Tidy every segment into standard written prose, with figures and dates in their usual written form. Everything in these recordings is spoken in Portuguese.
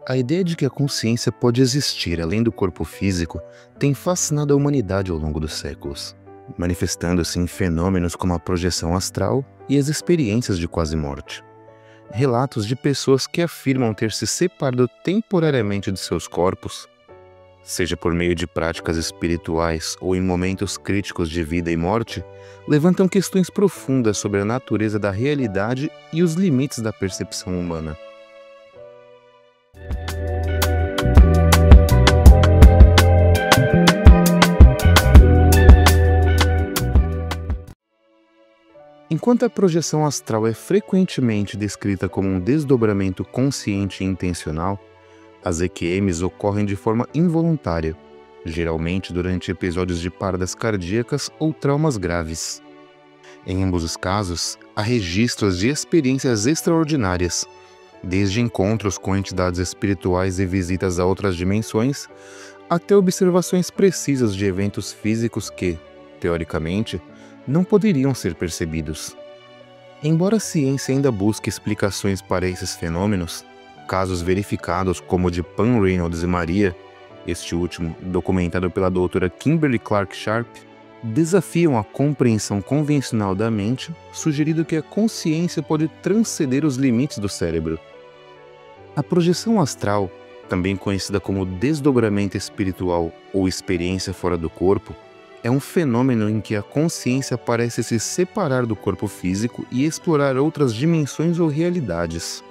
A ideia de que a consciência pode existir além do corpo físico tem fascinado a humanidade ao longo dos séculos, manifestando-se em fenômenos como a projeção astral e as experiências de quase-morte. Relatos de pessoas que afirmam ter se separado temporariamente de seus corpos, seja por meio de práticas espirituais ou em momentos críticos de vida e morte, levantam questões profundas sobre a natureza da realidade e os limites da percepção humana. Enquanto a projeção astral é frequentemente descrita como um desdobramento consciente e intencional, as EQMs ocorrem de forma involuntária, geralmente durante episódios de paradas cardíacas ou traumas graves. Em ambos os casos, há registros de experiências extraordinárias, desde encontros com entidades espirituais e visitas a outras dimensões, até observações precisas de eventos físicos que, teoricamente, não poderiam ser percebidos. Embora a ciência ainda busque explicações para esses fenômenos, casos verificados como o de Pan Reynolds e Maria, este último documentado pela doutora Kimberly Clark Sharp, desafiam a compreensão convencional da mente, sugerindo que a consciência pode transcender os limites do cérebro. A projeção astral, também conhecida como desdobramento espiritual ou experiência fora do corpo, é um fenômeno em que a consciência parece se separar do corpo físico e explorar outras dimensões ou realidades.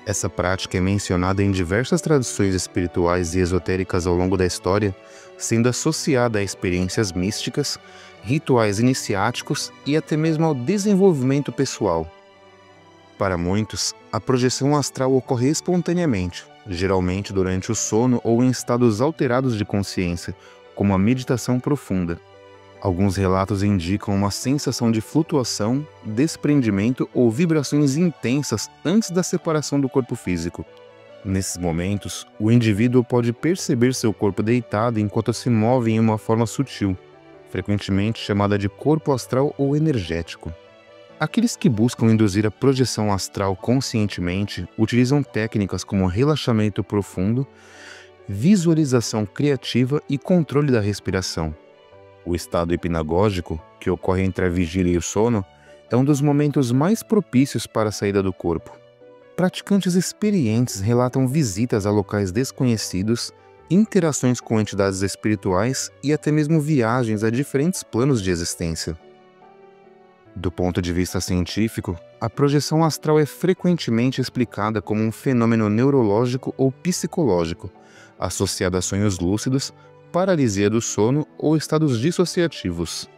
Essa prática é mencionada em diversas tradições espirituais e esotéricas ao longo da história, sendo associada a experiências místicas, rituais iniciáticos e até mesmo ao desenvolvimento pessoal. Para muitos, a projeção astral ocorre espontaneamente, geralmente durante o sono ou em estados alterados de consciência, como a meditação profunda. Alguns relatos indicam uma sensação de flutuação, desprendimento ou vibrações intensas antes da separação do corpo físico. Nesses momentos, o indivíduo pode perceber seu corpo deitado enquanto se move em uma forma sutil, frequentemente chamada de corpo astral ou energético. Aqueles que buscam induzir a projeção astral conscientemente utilizam técnicas como relaxamento profundo, visualização criativa e controle da respiração. O estado hipnagógico, que ocorre entre a vigília e o sono, é um dos momentos mais propícios para a saída do corpo. Praticantes experientes relatam visitas a locais desconhecidos, interações com entidades espirituais e até mesmo viagens a diferentes planos de existência. Do ponto de vista científico, a projeção astral é frequentemente explicada como um fenômeno neurológico ou psicológico, associado a sonhos lúcidos, paralisia do sono ou estados dissociativos.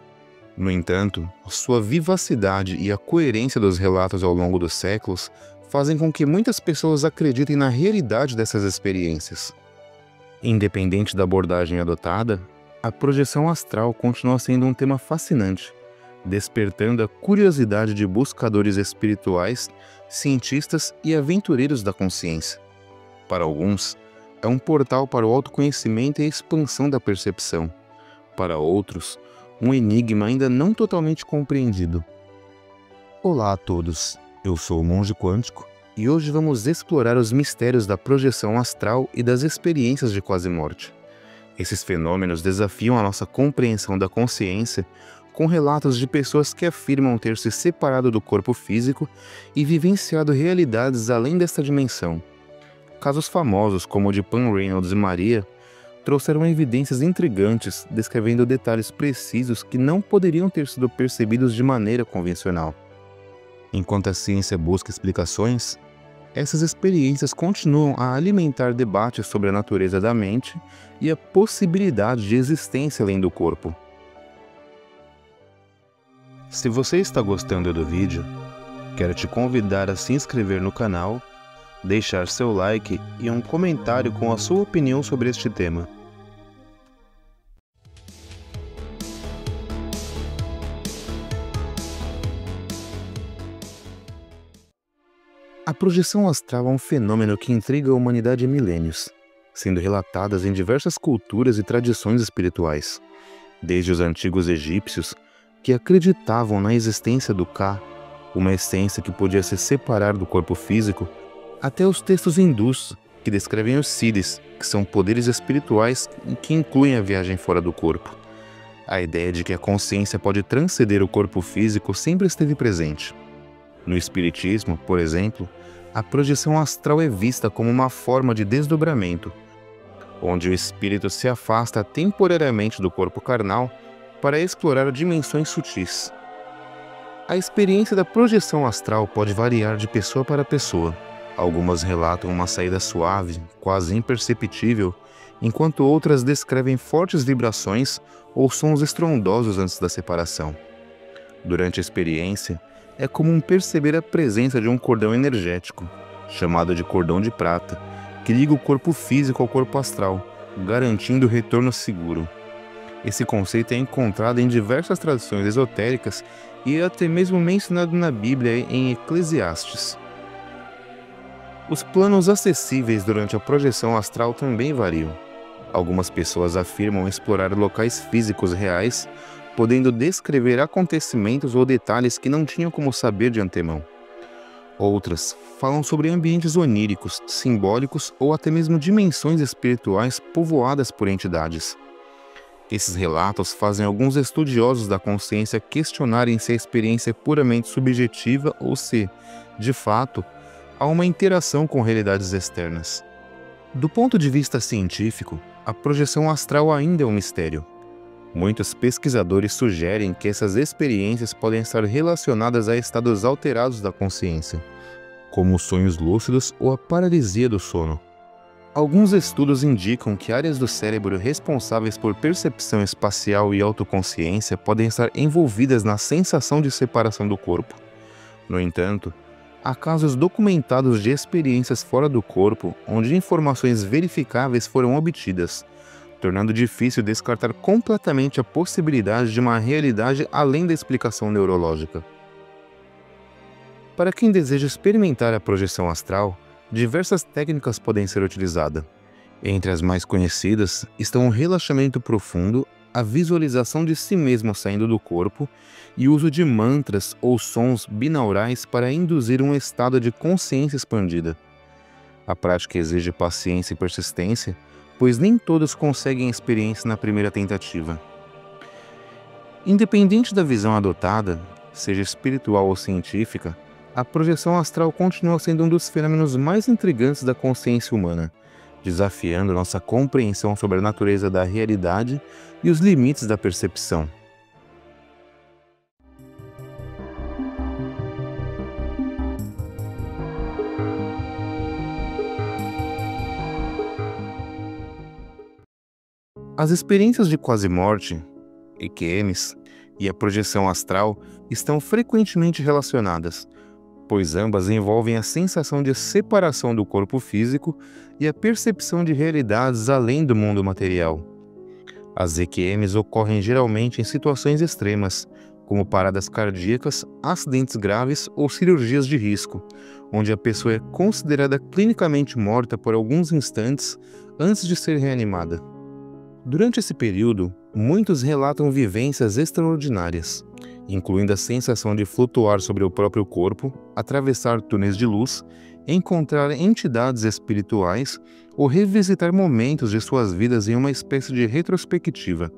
No entanto, sua vivacidade e a coerência dos relatos ao longo dos séculos fazem com que muitas pessoas acreditem na realidade dessas experiências. Independente da abordagem adotada, a projeção astral continua sendo um tema fascinante, despertando a curiosidade de buscadores espirituais, cientistas e aventureiros da consciência. Para alguns, é um portal para o autoconhecimento e a expansão da percepção. Para outros, um enigma ainda não totalmente compreendido. Olá a todos, eu sou o Monge Quântico e hoje vamos explorar os mistérios da projeção astral e das experiências de quase-morte. Esses fenômenos desafiam a nossa compreensão da consciência com relatos de pessoas que afirmam ter se separado do corpo físico e vivenciado realidades além desta dimensão. Casos famosos, como o de Pan Reynolds e Maria, trouxeram evidências intrigantes descrevendo detalhes precisos que não poderiam ter sido percebidos de maneira convencional. Enquanto a ciência busca explicações, essas experiências continuam a alimentar debates sobre a natureza da mente e a possibilidade de existência além do corpo. Se você está gostando do vídeo, quero te convidar a se inscrever no canal, deixar seu like e um comentário com a sua opinião sobre este tema. A projeção astral é um fenômeno que intriga a humanidade há milênios, sendo relatadas em diversas culturas e tradições espirituais, desde os antigos egípcios, que acreditavam na existência do Ka, uma essência que podia se separar do corpo físico, até os textos hindus, que descrevem os Siddhis, que são poderes espirituais que incluem a viagem fora do corpo. A ideia de que a consciência pode transcender o corpo físico sempre esteve presente. No Espiritismo, por exemplo, a projeção astral é vista como uma forma de desdobramento, onde o espírito se afasta temporariamente do corpo carnal para explorar dimensões sutis. A experiência da projeção astral pode variar de pessoa para pessoa. Algumas relatam uma saída suave, quase imperceptível, enquanto outras descrevem fortes vibrações ou sons estrondosos antes da separação. Durante a experiência, é comum perceber a presença de um cordão energético, chamado de cordão de prata, que liga o corpo físico ao corpo astral, garantindo o retorno seguro. Esse conceito é encontrado em diversas tradições esotéricas e é até mesmo mencionado na Bíblia em Eclesiastes. Os planos acessíveis durante a projeção astral também variam. Algumas pessoas afirmam explorar locais físicos reais, podendo descrever acontecimentos ou detalhes que não tinham como saber de antemão. Outras falam sobre ambientes oníricos, simbólicos ou até mesmo dimensões espirituais povoadas por entidades. Esses relatos fazem alguns estudiosos da consciência questionarem se a experiência é puramente subjetiva ou se, de fato, há uma interação com realidades externas. Do ponto de vista científico, a projeção astral ainda é um mistério. Muitos pesquisadores sugerem que essas experiências podem estar relacionadas a estados alterados da consciência, como os sonhos lúcidos ou a paralisia do sono. Alguns estudos indicam que áreas do cérebro responsáveis por percepção espacial e autoconsciência podem estar envolvidas na sensação de separação do corpo. No entanto, há casos documentados de experiências fora do corpo onde informações verificáveis foram obtidas, tornando difícil descartar completamente a possibilidade de uma realidade além da explicação neurológica. Para quem deseja experimentar a projeção astral, diversas técnicas podem ser utilizadas. Entre as mais conhecidas estão o relaxamento profundo, a visualização de si mesmo saindo do corpo e o uso de mantras ou sons binaurais para induzir um estado de consciência expandida. A prática exige paciência e persistência, pois nem todos conseguem a experiência na primeira tentativa. Independente da visão adotada, seja espiritual ou científica, a projeção astral continua sendo um dos fenômenos mais intrigantes da consciência humana, desafiando nossa compreensão sobre a natureza da realidade e os limites da percepção. As experiências de quase-morte, EQMs, e a projeção astral estão frequentemente relacionadas, pois ambas envolvem a sensação de separação do corpo físico e a percepção de realidades além do mundo material. As EQMs ocorrem geralmente em situações extremas, como paradas cardíacas, acidentes graves ou cirurgias de risco, onde a pessoa é considerada clinicamente morta por alguns instantes antes de ser reanimada. Durante esse período, muitos relatam vivências extraordinárias, incluindo a sensação de flutuar sobre o próprio corpo, atravessar túneis de luz, encontrar entidades espirituais ou revisitar momentos de suas vidas em uma espécie de retrospectiva.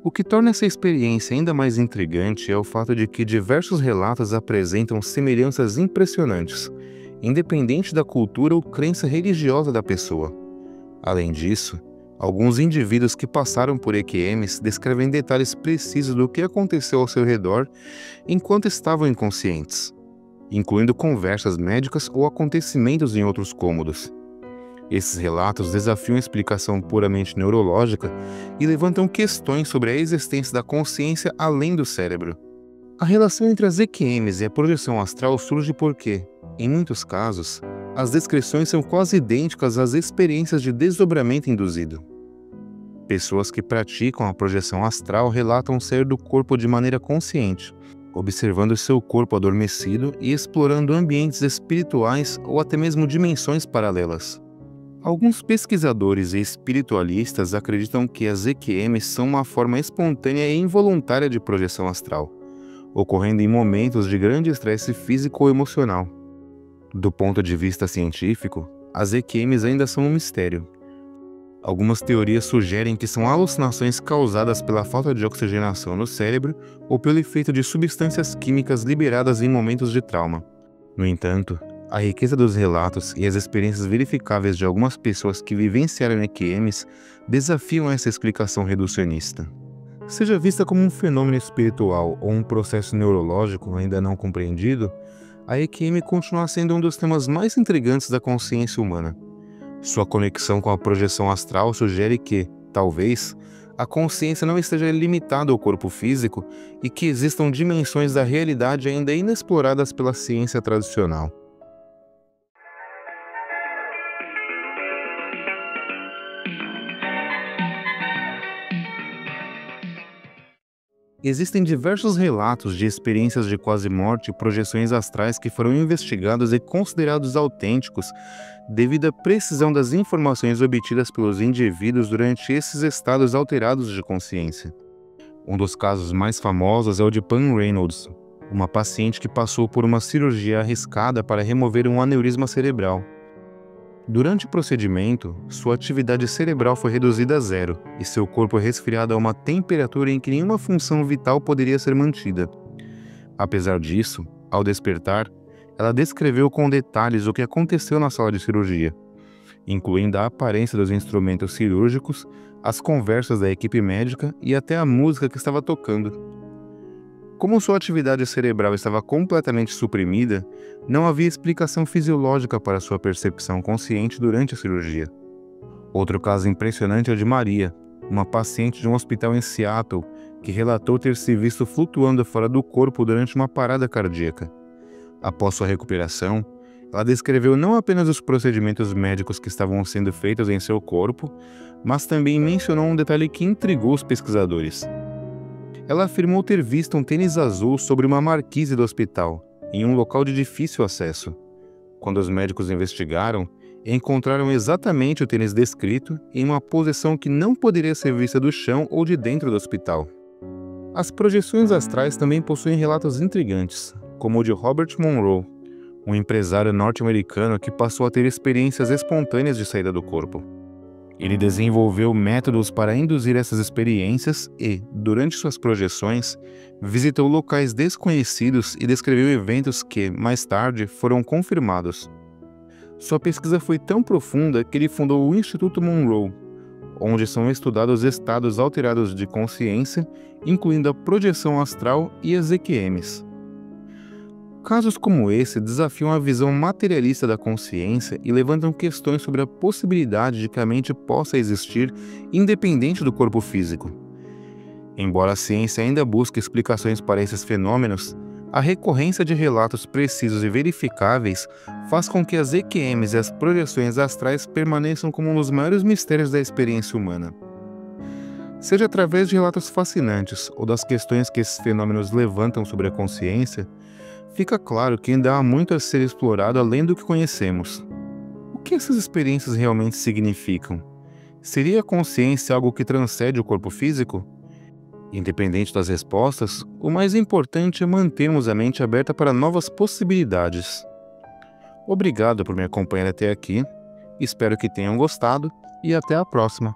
O que torna essa experiência ainda mais intrigante é o fato de que diversos relatos apresentam semelhanças impressionantes, independente da cultura ou crença religiosa da pessoa. Além disso, alguns indivíduos que passaram por EQMs descrevem detalhes precisos do que aconteceu ao seu redor enquanto estavam inconscientes, incluindo conversas médicas ou acontecimentos em outros cômodos. Esses relatos desafiam a explicação puramente neurológica e levantam questões sobre a existência da consciência além do cérebro. A relação entre as EQMs e a projeção astral surge porque, em muitos casos, as descrições são quase idênticas às experiências de desdobramento induzido. Pessoas que praticam a projeção astral relatam sair do corpo de maneira consciente, observando seu corpo adormecido e explorando ambientes espirituais ou até mesmo dimensões paralelas. Alguns pesquisadores e espiritualistas acreditam que as EQMs são uma forma espontânea e involuntária de projeção astral, ocorrendo em momentos de grande estresse físico ou emocional. Do ponto de vista científico, as EQMs ainda são um mistério. Algumas teorias sugerem que são alucinações causadas pela falta de oxigenação no cérebro ou pelo efeito de substâncias químicas liberadas em momentos de trauma. No entanto, a riqueza dos relatos e as experiências verificáveis de algumas pessoas que vivenciaram EQMs desafiam essa explicação reducionista. Seja vista como um fenômeno espiritual ou um processo neurológico ainda não compreendido, a EQM continua sendo um dos temas mais intrigantes da consciência humana. Sua conexão com a projeção astral sugere que, talvez, a consciência não esteja limitada ao corpo físico e que existam dimensões da realidade ainda inexploradas pela ciência tradicional. Existem diversos relatos de experiências de quase-morte e projeções astrais que foram investigados e considerados autênticos devido à precisão das informações obtidas pelos indivíduos durante esses estados alterados de consciência. Um dos casos mais famosos é o de Pam Reynolds, uma paciente que passou por uma cirurgia arriscada para remover um aneurisma cerebral. Durante o procedimento, sua atividade cerebral foi reduzida a zero e seu corpo resfriado a uma temperatura em que nenhuma função vital poderia ser mantida. Apesar disso, ao despertar, ela descreveu com detalhes o que aconteceu na sala de cirurgia, incluindo a aparência dos instrumentos cirúrgicos, as conversas da equipe médica e até a música que estava tocando. Como sua atividade cerebral estava completamente suprimida, não havia explicação fisiológica para sua percepção consciente durante a cirurgia. Outro caso impressionante é o de Maria, uma paciente de um hospital em Seattle, que relatou ter se visto flutuando fora do corpo durante uma parada cardíaca. Após sua recuperação, ela descreveu não apenas os procedimentos médicos que estavam sendo feitos em seu corpo, mas também mencionou um detalhe que intrigou os pesquisadores. Ela afirmou ter visto um tênis azul sobre uma marquise do hospital, em um local de difícil acesso. Quando os médicos investigaram, encontraram exatamente o tênis descrito em uma posição que não poderia ser vista do chão ou de dentro do hospital. As projeções astrais também possuem relatos intrigantes, como o de Robert Monroe, um empresário norte-americano que passou a ter experiências espontâneas de saída do corpo. Ele desenvolveu métodos para induzir essas experiências e, durante suas projeções, visitou locais desconhecidos e descreveu eventos que, mais tarde, foram confirmados. Sua pesquisa foi tão profunda que ele fundou o Instituto Monroe, onde são estudados estados alterados de consciência, incluindo a projeção astral e as EQMs. Casos como esse desafiam a visão materialista da consciência e levantam questões sobre a possibilidade de que a mente possa existir independente do corpo físico. Embora a ciência ainda busque explicações para esses fenômenos, a recorrência de relatos precisos e verificáveis faz com que as EQMs e as projeções astrais permaneçam como um dos maiores mistérios da experiência humana. Seja através de relatos fascinantes ou das questões que esses fenômenos levantam sobre a consciência, fica claro que ainda há muito a ser explorado além do que conhecemos. O que essas experiências realmente significam? Seria a consciência algo que transcende o corpo físico? Independente das respostas, o mais importante é mantermos a mente aberta para novas possibilidades. Obrigado por me acompanhar até aqui, espero que tenham gostado e até a próxima.